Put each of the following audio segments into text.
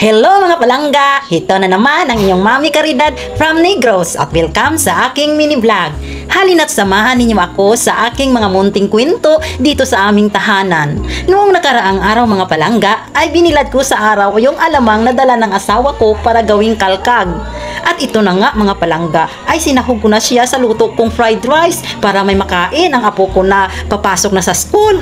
Hello mga palangga! Ito na naman ang inyong Mami Caridad from Negros at welcome sa aking mini vlog. Halina't samahan ninyo ako sa aking mga munting kwento dito sa aming tahanan. Noong nakaraang araw mga palangga ay binilad ko sa araw yung alamang na dala ng asawa ko para gawing kalkag. At ito na nga mga palangga ay sinahog ko na siya sa luto kong fried rice para may makain ang apo ko na papasok na sa school.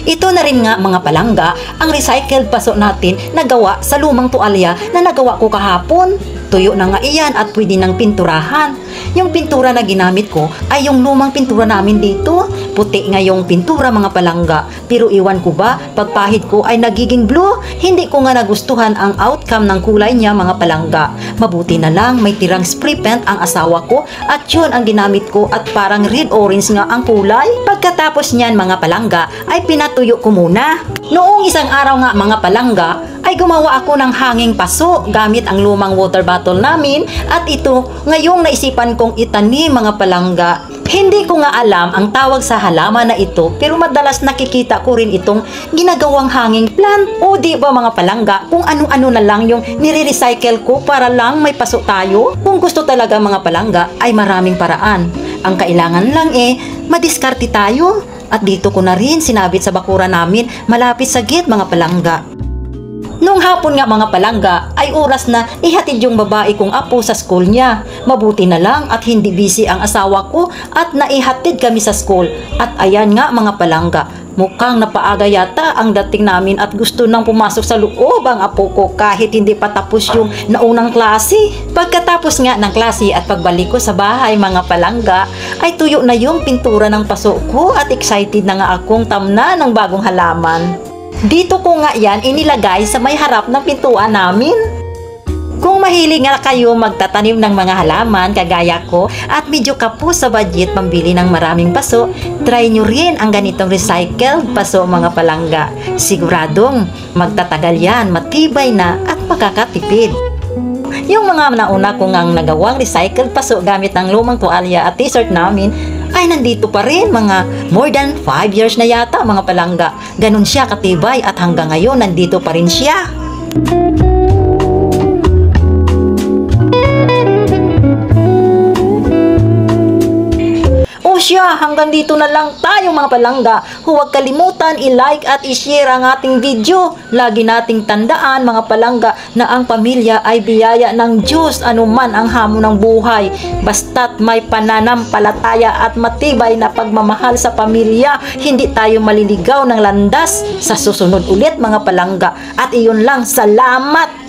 Ito na rin nga mga palangga ang recycled paso natin na gawa sa lumang tuwalya na nagawa ko kahapon. Tuyo na nga iyan at pwede nang pinturahan. Yung pintura na ginamit ko ay yung lumang pintura namin dito. Puti nga yung pintura mga palangga. Pero iwan ko ba, pagpahid ko ay nagiging blue. Hindi ko nga nagustuhan ang outcome ng kulay niya mga palangga. Mabuti na lang may tirang spray paint ang asawa ko at yun ang ginamit ko at parang red-orange nga ang kulay. Pagkatapos niyan mga palangga ay pinatuyo ko muna. Noong isang araw nga mga palangga ay gumawa ako ng hanging paso gamit ang lumang water bottle namin at ito ngayong naisipan kong itanim mga palangga. Hindi ko nga alam ang tawag sa halaman na ito pero madalas nakikita ko rin itong ginagawang hanging plant. O di ba mga palangga kung ano-ano na lang yung nire-recycle ko para lang may paso tayo? Kung gusto talaga mga palangga ay maraming paraan. Ang kailangan lang madiskarte tayo. At dito ko na rin sinabit sa bakura namin malapit sa gate mga palangga. Nung hapon nga mga palangga ay oras na ihatid yung babae kong apo sa school niya. Mabuti na lang at hindi busy ang asawa ko at naihatid kami sa school. At ayan nga mga palangga, mukhang napaaga yata ang dating namin at gusto nang pumasok sa loob ang apo ko kahit hindi pa tapos yung naunang klase. Pagkatapos nga ng klase at pagbalik ko sa bahay mga palangga ay tuyo na yung pintura ng paso ko at excited na nga akong tamna ng bagong halaman. Dito ko nga yan inilagay sa may harap ng pintuan namin. Kung mahilig nga kayo magtatanim ng mga halaman kagaya ko at medyo kapos sa budget pambili ng maraming paso, try nyo rin ang ganitong recycled paso mga palangga. Siguradong magtatagal yan, matibay na at makakatipid. Yung mga nauna ko ngang nagawang recycled paso gamit ng lumang tuwalya at t-shirt namin ay nandito pa rin mga more than 5 years na yata mga palangga. Ganun siya katibay at hanggang ngayon nandito pa rin siya. Hanggang dito na lang tayo mga palangga. Huwag kalimutan i-like at i-share ang ating video. Lagi nating tandaan mga palangga na ang pamilya ay biyaya ng Diyos anuman ang hamon ng buhay. Basta't may pananampalataya at matibay na pagmamahal sa pamilya, hindi tayo maliligaw ng landas. Sa susunod ulit mga palangga. At iyon lang, salamat!